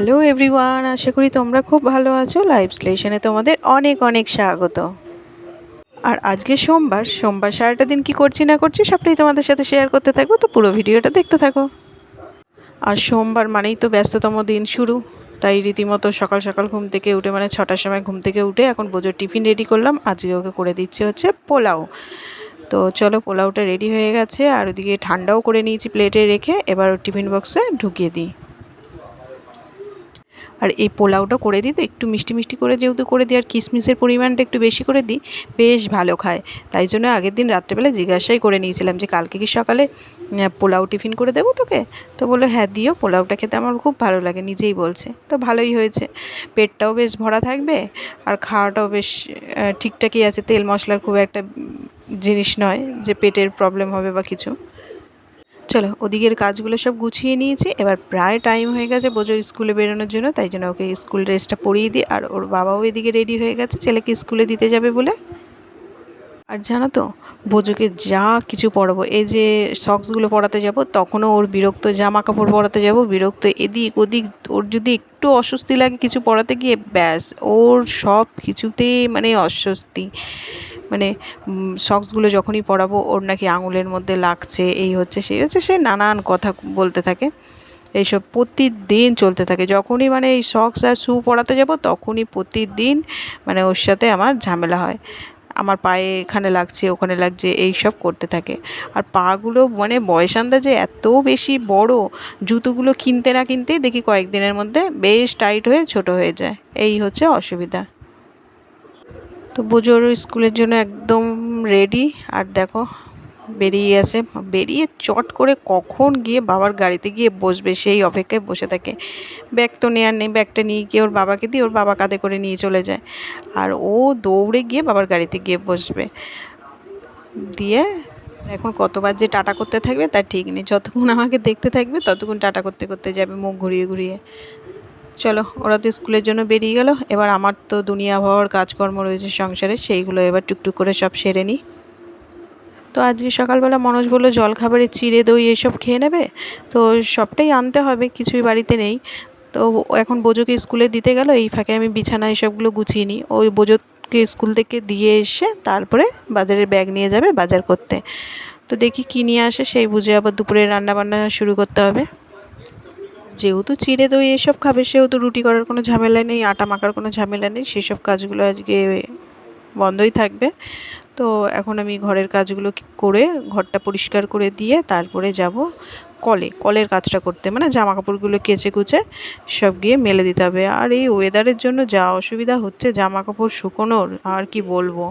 Hello everyone, আশা করি তোমরা খুব ভালো আছো। লাইভ স্টেশনে তোমাদের অনেক অনেক স্বাগত। আর আজকে সোমবার সারাটা দিন কি করছি না করছি সবটাই তোমাদের সাথে শেয়ার করতে থাকবো, তো পুরো ভিডিওটা দেখতে থাকো। আর সোমবার মানেই তো ব্যস্ততম দিন শুরু, তাই রীতিমতো সকাল সকাল ঘুম থেকে উঠে মানে 6টার সময় ঘুম থেকে উঠে এখন বোঝোর টিফিন রেডি করলাম। আজকে ওকে করে দিচ্ছে হচ্ছে পোলাও। তো চলো, পোলাওটা রেডি হয়ে গেছে আর ওদিকে ঠান্ডাও করে নিয়েছি প্লেটে রেখে, এবার টিফিন বক্সে ঢুকিয়ে দিই। আর এই পোলাওটা করে দিই তো একটু মিষ্টি মিষ্টি করে যেহেতু করে দিই, আর কিশমিশের পরিমাণটা একটু বেশি করে দিই, বেশ ভালো খায়। তাই জন্য আগের দিন রাত্রেবেলা জিজ্ঞাসাই করে নিয়েছিলাম যে কালকে কি সকালে পোলাও টিফিন করে দেবো তোকে। তো বললো হ্যাঁ দিও, পোলাওটা খেতে আমার খুব ভালো লাগে, নিজেই বলছে। তো ভালোই হয়েছে, পেটটাও বেশ ভরা থাকবে আর খাওয়াটাও বেশ ঠিকঠাকই আছে। তেল মশলার খুব একটা জিনিস নয় যে পেটের প্রবলেম হবে বা কিছু। চলো, ওদিকের কাজগুলো সব গুছিয়ে নিয়েছি, এবার প্রায় টাইম হয়ে গেছে বোঝোর স্কুলে বেরোনোর জন্য। তাই জন্য ওকে স্কুল ড্রেসটা পরিয়ে দিই, আর ওর বাবাও এদিকে রেডি হয়ে গেছে ছেলেকে স্কুলে দিতে যাবে বলে। আর জানো তো, বোঝোকে যা কিছু পরাবো, এই যে সক্সগুলো পরাতে যাব তখনও ওর বিরক্ত, জামা কাপড় পরাতে যাব বিরক্ত, এদিক ওদিক। ওর যদি একটু অস্বস্তি লাগে কিছু পরাতে গিয়ে, ব্যাস ওর সব কিছুতে মানে অস্বস্তি। মানে সক্সগুলো যখনই পরাবো ওর নাকি আঙুলের মধ্যে লাগছে, এই হচ্ছে সেই হচ্ছে, সে নানান কথা বলতে থাকে। এইসব প্রতিদিন চলতে থাকে, যখনই মানে এই সক্স আর শ্যু পরাতে যাব তখনই প্রতিদিন মানে ওর সাথে আমার ঝামেলা হয়। আমার পায়ে এখানে লাগছে ওখানে লাগছে এই সব করতে থাকে। আর পাগুলো মানে বয়স আন্দাজে এত বেশি বড়, জুতোগুলো কিনতে না কিনতেই দেখি কয়েকদিনের মধ্যে বেশ টাইট হয়ে ছোট হয়ে যায়, এই হচ্ছে অসুবিধা। তো বোঝোর স্কুলের জন্য একদম রেডি। আর দেখো বেরিয়ে আসে, বেরিয়ে চট করে কখন গিয়ে বাবার গাড়িতে গিয়ে বসবে সেই অপেক্ষায় বসে থাকে। ব্যাগ তো নেওয়ার নেই, ব্যাগটা নিয়ে গিয়ে ওর বাবাকে দিয়ে ওর বাবা কাঁধে করে নিয়ে চলে যায়, আর ও দৌড়ে গিয়ে বাবার গাড়িতে গিয়ে বসবে। দিয়ে এখন কতবার যে টাটা করতে থাকবে তার ঠিক নেই, যতক্ষণ আমাকে দেখতে থাকবে ততক্ষণ টাটা করতে করতে যাবে মুখ ঘুরিয়ে ঘুরিয়ে। চলো, ওরা তো স্কুলের জন্য বেরিয়ে গেল, এবার আমার তো দুনিয়া ভর কাজকর্ম রয়েছে সংসারে, সেইগুলো এবার টুকটুক করে সব সেরে নিই। তো আজকে সকালবেলা মনোজ বললো জলখাবারে চিড়ে দই এসব খেয়ে নেবে, তো সবটাই আনতে হবে, কিছুই বাড়িতে নেই। তো এখন বোজোকে স্কুলে দিতে গেল, এই ফাঁকে আমি বিছানা এসবগুলো গুছিয়ে নিই। ওই বোজোকে স্কুল থেকে দিয়ে এসে তারপরে বাজারের ব্যাগ নিয়ে যাবে বাজার করতে। তো দেখি কী নিয়ে আসে, সেই বুঝে আবার দুপুরে রান্নাবান্না শুরু করতে হবে। যেহেতু চিড়ে দই এসব খাবে সেহেতু রুটি করার কোনো ঝামেলা নেই, আটা মাখার কোনো ঝামেলা নেই, সেসব কাজগুলো আজকে বন্ধই থাকবে। তো এখন আমি ঘরের কাজগুলো করে ঘরটা পরিষ্কার করে দিয়ে তারপরে যাব কলের কাজটা করতে, মানে জামা কাপড়গুলো কেচে কুচে সব গিয়ে মেলে দিতে হবে। আর এই ওয়েদারের জন্য যা অসুবিধা হচ্ছে জামা কাপড় শুকোনোর, আর কি বলবো।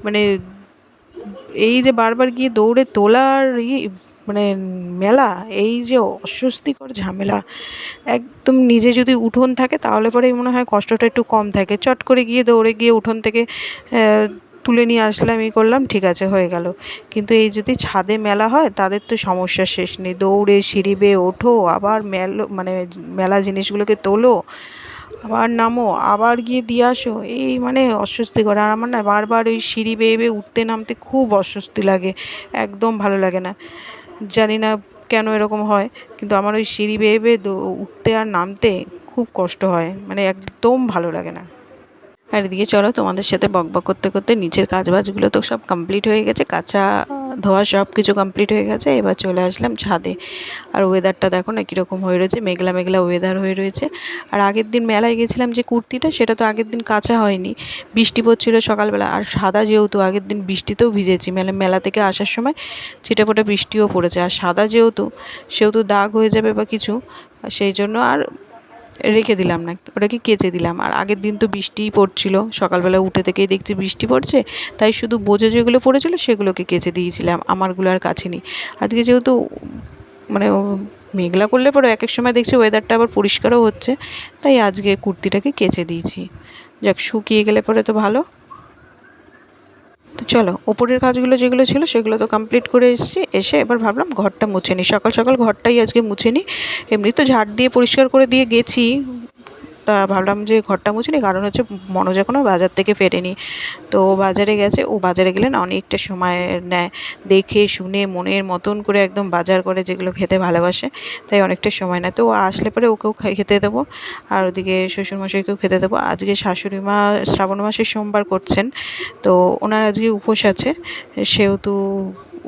মানে এই যে বারবার গিয়ে দৌড়ে তোলার মানে মেলা, এই যে অস্বস্তিকর ঝামেলা। একদম নিজে যদি উঠোন থাকে তাহলে পরেই মনে হয় কষ্টটা একটু কম থাকে, চট করে গিয়ে দৌড়ে গিয়ে উঠোন থেকে তুলে নিয়ে আসলাম, এই করলাম, ঠিক আছে হয়ে গেল। কিন্তু এই যদি ছাদে মেলা হয় তাদের তো সমস্যার শেষ নেই, দৌড়ে সিঁড়ি বেয়ে ওঠো, আবার মানে মেলা জিনিসগুলোকে তোলো, আবার নামো, আবার গিয়ে দিয়ে আসো, এই মানে অস্বস্তিকর। আর আমার না বারবার ওই সিঁড়ি বেয়ে বেয়ে উঠতে নামতে খুব অস্বস্তি লাগে, একদম ভালো লাগে না। জানি না কেন এরকম হয়, কিন্তু আমার ওই সিঁড়ি বেয়ে বেয়ে উঠতে আর নামতে খুব কষ্ট হয়, মানে একদম ভালো লাগে না। আর এদিকে চলো, তোমাদের সাথে বকবক করতে করতে নিচের কাজবাজগুলো তো সব কমপ্লিট হয়ে গেছে, কাঁচা ধোয়া সব কিছু কমপ্লিট হয়ে গেছে, এবার চলে আসলাম ছাদে। আর ওয়েদারটা দেখো না কীরকম হয়ে রয়েছে, মেঘলা মেঘলা ওয়েদার হয়ে রয়েছে। আর আগের দিন মেলায় গেছিলাম যে কুর্তিটা, সেটা তো আগের দিন কাঁচা হয়নি, বৃষ্টি পড়ছিল সকালবেলা, আর সাদা যেহেতু আগের দিন বৃষ্টিতেও ভিজেছি, মেলা থেকে আসার সময় ছিটেফোঁটা বৃষ্টিও পড়েছে, আর সাদা সেহেতু দাগ হয়ে যাবে বা কিছু, সেই জন্য আর রেখে দিলাম না, ওটাকে কেচে দিলাম। আর আগের দিন তো বৃষ্টিই পড়ছিল, সকালবেলা উঠে থেকেই দেখছি বৃষ্টি পড়ছে, তাই শুধু বোঝো যেগুলো পড়েছিল সেগুলোকে কেচে দিয়েছিলাম, আমারগুলো আর কাচিনি। আজকে যেহেতু মানে মেঘলা করলে পরে এক এক সময় দেখছি ওয়েদারটা আবার পরিষ্কারও হচ্ছে, তাই আজকে কুর্তিটাকে কেচে দিয়েছি। যাক, শুকিয়ে গেলে পরে তো ভালো। তো চলো, ওপরের কাজগুলো যেগুলো ছিল সেগুলো তো কমপ্লিট করে এসে এবার ভাবলাম ঘরটা মুছে নিই, সকাল সকাল ঘরটাই আজকে মুছে নিই। এমনি তো ঝাড় দিয়ে পরিষ্কার করে দিয়ে গেছি, তা ভাবলাম যে ঘরটা মুছিনি, কারণ হচ্ছে মনোজ এখনও বাজার থেকে ফেরেনি। তো বাজারে গেছে, ও বাজারে গেলে না অনেকটা সময় নেয়, দেখে শুনে মনের মতন করে একদম বাজার করে, যেগুলো খেতে ভালোবাসে, তাই অনেকটা সময় নেয়। তো ও আসলে পরে ওকেও খেতে দেবো, আর ওদিকে শ্বশুরমশাইকেও খেতে দেবো। আজকে শাশুড়ি মা শ্রাবণ মাসের সোমবার করছেন, তো ওনার আজকে উপোস আছে, সেহেতু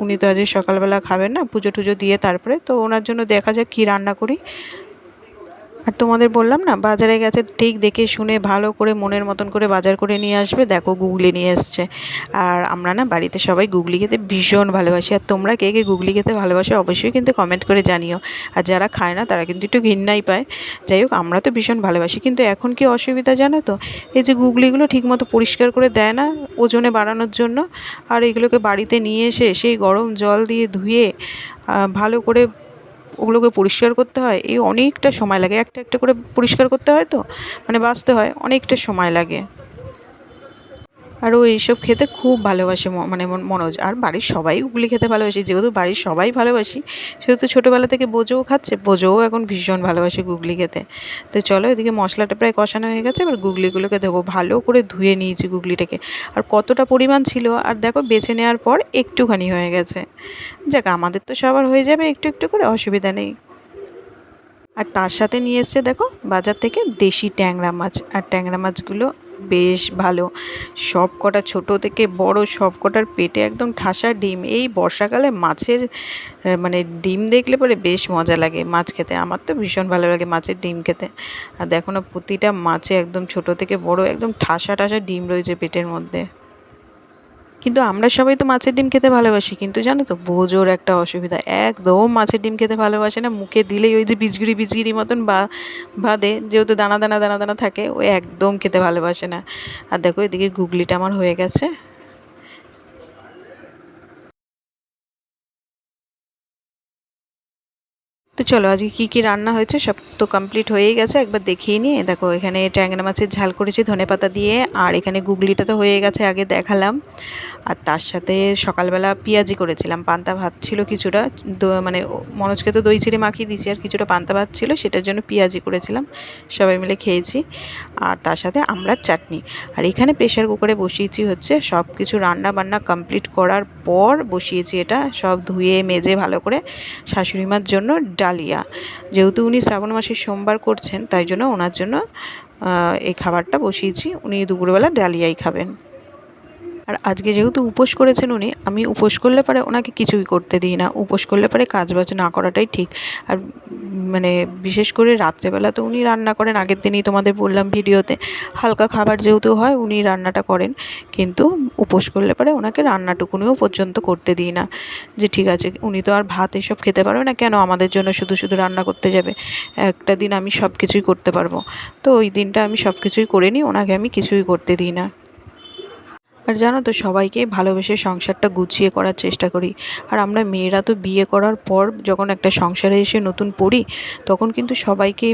উনি তো আজকে সকালবেলা খাবেন না, পুজো টুজো দিয়ে তারপরে। তো ওনার জন্য দেখা যাক কী রান্না করি। আর তোমাদের বললাম না, বাজারে গেছে, ঠিক দেখে শুনে ভালো করে মনের মতন করে বাজার করে নিয়ে আসবে। দেখো গুগলি নিয়ে এসছে, আর আমরা না বাড়িতে সবাই গুগলি খেতে ভীষণ ভালোবাসি। আর তোমরা কে কে গুগলি খেতে ভালোবাসো অবশ্যই কিন্তু কমেন্ট করে জানিও। আর যারা খায় না তারা কিন্তু একটু ঘৃণাই পায়। যাই হোক, আমরা তো ভীষণ ভালোবাসি, কিন্তু এখন কি অসুবিধা জানো তো, এই যে গুগলিগুলো ঠিকমতো পরিষ্কার করে দেয় না ওজনে বাড়ানোর জন্য। আর এগুলোকে বাড়িতে নিয়ে এসে সেই গরম জল দিয়ে ধুয়ে ভালো করে ওগুলোকে পরিষ্কার করতে হয়, এই অনেকটা সময় লাগে। একটা একটা করে পরিষ্কার করতে হয়, তো মানে বাছতে হয়, অনেকটা সময় লাগে। আর ও এইসব খেতে খুব ভালোবাসে, মানে মনোজ। আর বাড়ির সবাই গুগলি খেতে ভালোবাসি, যেহেতু বাড়ির সবাই ভালোবাসি সেহেতু ছোটোবেলা থেকে বোঝোও খাচ্ছে, বোঝোও এখন ভীষণ ভালোবাসে গুগলি খেতে। তো চলো, এদিকে মশলাটা প্রায় কষানো হয়ে গেছে, এবার গুগলিগুলোকে দেবো। ভালো করে ধুয়ে নিয়েছি গুগলিটাকে, আর কতটা পরিমাণ ছিল, আর দেখো বেছে নেওয়ার পর একটুখানি হয়ে গেছে। যাক, আমাদের তো সবার হয়ে যাবে একটু একটু করে, অসুবিধা নেই। আর তার সাথে নিয়ে এসছে দেখো বাজার থেকে দেশি ট্যাংরা মাছ, আর ট্যাংরা মাছগুলো বেশ ভালো, সব কটা ছোটো থেকে বড়, সব কটার পেটে একদম ঠাসা ডিম। এই বর্ষাকালে মাছের মানে ডিম দেখলে পরে বেশ মজা লাগে মাছ খেতে, আমার তো ভীষণ ভালো লাগে মাছের ডিম খেতে। আর দেখো না, প্রতিটা মাছে একদম ছোটো থেকে বড় একদম ঠাসা ঠাসা ডিম রয়েছে পেটের মধ্যে। কিন্তু আমরা সবাই তো মাছের ডিম খেতে ভালোবাসি, কিন্তু জানো তো বোঝোর একটা অসুবিধা, একদম মাছের ডিম খেতে ভালোবাসে না। মুখে দিলেই ওই যে বিজগিরি বিজগিরি মতন বাদে, যেহেতু দানা দানা দানা দানা থাকে, ও একদম খেতে ভালোবাসে না। আর দেখো এদিকে গুগলিটা আমার হয়ে গেছে। তো চলো, আজকে কী কী রান্না হয়েছে সব তো কমপ্লিট হয়েই গেছে, একবার দেখিয়ে নিয়ে। দেখো এখানে ট্যাংরা মাছের ঝাল করেছি ধনেপাতা দিয়ে, আর এখানে গুগলিটা তো হয়ে গেছে, আগে দেখালাম। আর তার সাথে সকালবেলা পেঁয়াজি করেছিলাম, পান্তা ভাত ছিল কিছুটা, মানে মনোজকে তো দই চিড়ে মাখিয়ে দিয়েছি, আর কিছুটা পান্তা ভাত ছিল, সেটার জন্য পেঁয়াজি করেছিলাম, সবাই মিলে খেয়েছি। আর তার সাথে আমড়ার চাটনি। আর এখানে প্রেশার কুকারে বসিয়েছি হচ্ছে সব কিছু রান্না বান্না কমপ্লিট করার পর বসিয়েছি এটা, সব ধুয়ে মেজে ভালো করে শাশুড়িমার জন্য ডালিয়া, যেহেতু উনি শ্রাবণ মাসের সোমবার করছেন, তাই জন্য ওনার জন্য এই খাবারটা বসিয়েছি। উনি দুপুরবেলা ডালিয়াই খাবেন। আর আজকে যেহেতু উপোস করেছেন উনি, আমি উপোস করলে পরে ওনাকে কিছুই করতে দিই না, উপোস করলে পরে কাজবাজ না করাটাই ঠিক। আর মানে বিশেষ করে রাত্রেবেলা তো উনি রান্না করেন, আগের দিনই তোমাদের বললাম ভিডিওতে, হালকা খাবার যেহেতু হয় উনি রান্নাটা করেন, কিন্তু উপোস করলে পরে ওনাকে রান্নাটুকুনিও পর্যন্ত করতে দিই না। যে ঠিক আছে, উনি তো আর ভাত এসব খেতে পারবে না, কেন আমাদের জন্য শুধু শুধু রান্না করতে যাবে, একটা দিন আমি সব কিছুই করতে পারবো। তো ওই দিনটা আমি সব কিছুই করে নিই, ওনাকে আমি কিছুই করতে দিই না। আর জানো তো, সবাইকে ভালোবেসে সংসারটা গুছিয়ে করার চেষ্টা করি। আর আমরা মেয়েরা তো বিয়ে করার পর যখন একটা সংসারে এসে নতুন পড়ি, তখন কিন্তু সবাইকে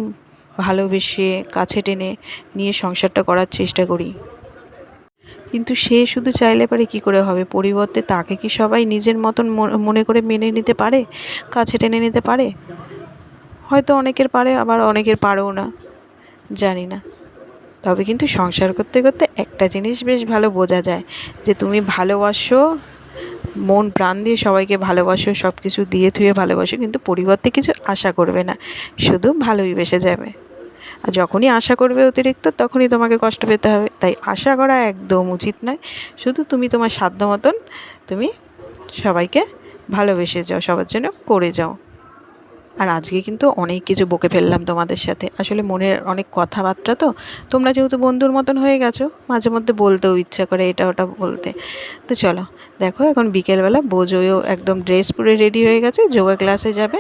ভালোবেসে কাছে টেনে নিয়ে সংসারটা করার চেষ্টা করি। কিন্তু সে শুধু চাইলে পারে কি করে হবে, পরিবর্তে তাকে কি সবাই নিজের মতন মনে করে মেনে নিতে পারে, কাছে টেনে নিতে পারে? হয়তো অনেকের পারে, আবার অনেকের পারেও না, জানি না। তবে কিন্তু সংসার করতে করতে একটা জিনিস বেশ ভালো বোঝা যায়, যে তুমি ভালোবাসো, মন প্রাণ দিয়ে সবাইকে ভালোবাসো, সব কিছু দিয়ে থুয়ে ভালোবাসো, কিন্তু পরিবর্তে কিছু আশা করবে না, শুধু ভালোই বেসে যাবে। আর যখনই আশা করবে অতিরিক্ত, তখনই তোমাকে কষ্ট পেতে হবে। তাই আশা করা একদম উচিত নয়, শুধু তুমি তোমার সাধ্য মতন তুমি সবাইকে ভালোবেসে যাও, সবার জন্য করে যাও। আর আজকে কিন্তু অনেক কিছু বকে ফেললাম তোমাদের সাথে, আসলে মনের অনেক কথাবার্তা, তো তোমরা যেহেতু বন্ধুর মতন হয়ে গেছো, মাঝে মধ্যে বলতেও ইচ্ছা করে এটা ওটা বলতে। তো চলো, দেখো এখন বিকেলবেলা বোঝোও একদম ড্রেস পরে রেডি হয়ে গেছে, যোগা ক্লাসে যাবে।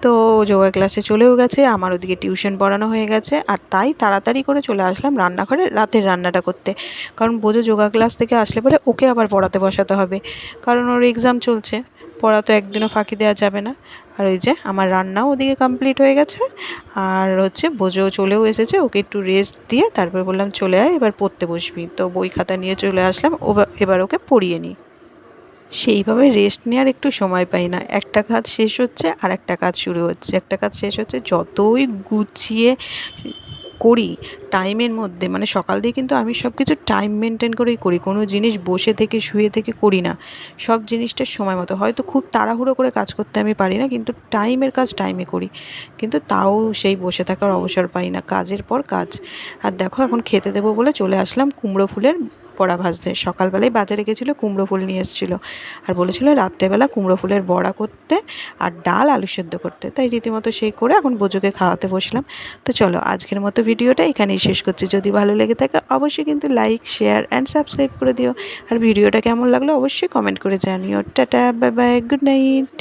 তো যোগা ক্লাসে চলেও গেছে, আমার ওদিকে টিউশন পড়ানো হয়ে গেছে, আর তাই তাড়াতাড়ি করে চলে আসলাম রান্নাঘরে রাতের রান্নাটা করতে। কারণ বোঝো যোগা ক্লাস থেকে আসলে পরে ওকে আবার পড়াতে বসাতে হবে, কারণ ওর এক্সাম চলছে, পড়া তো একদিনও ফাঁকি দেওয়া যাবে না। আর ওই যে আমার রান্নাও ওদিকে কমপ্লিট হয়ে গেছে, আর হচ্ছে বোঝো চলেও এসেছে, ওকে একটু রেস্ট দিয়ে তারপর বললাম চলে আয় এবার পড়তে বসবি। তো বই খাতা নিয়ে চলে আসলাম, এবার ওকে পড়িয়ে নিই। সেইভাবে রেস্ট নেওয়ার একটু সময় পাই না, একটা কাজ শেষ হচ্ছে আর একটা কাজ শুরু হচ্ছে, একটা কাজ শেষ হচ্ছে, যতই গুছিয়ে করি টাইমের মধ্যে, মানে সকাল দিয়ে কিন্তু আমি সব কিছু টাইম মেনটেন করেই করি, কোনো জিনিস বসে থেকে শুয়ে থেকে করি না, সব জিনিসটা সময় মতো। হয়তো খুব তাড়াহুড়ো করে কাজ করতে আমি পারি না, কিন্তু টাইমের কাজ টাইমে করি, কিন্তু তাও সেই বসে থাকার অবসর পাই না, কাজের পর কাজ। আর দেখো এখন খেতে দেবো বলে চলে আসলাম কুমড়ো ফুলের বড়া ভাজতে। সকালবেলায় বাজারে গেছিলো, কুমড়ো ফুল নিয়ে এসেছিলো আর বলেছিল রাত্রেবেলা কুমড়ো ফুলের বড়া করতে আর ডাল আলু সেদ্ধ করতে, তাই রীতিমতো সেই করে এখন বোজোকে খাওয়াতে বসলাম। তো চলো আজকের মতো ভিডিওটা এখানেই শেষ করছি। যদি ভালো লেগে থাকে অবশ্যই কিন্তু লাইক, শেয়ার অ্যান্ড সাবস্ক্রাইব করে দিও। আর ভিডিওটা কেমন লাগলো অবশ্যই কমেন্ট করে জানিও। Tata, bye bye, good night.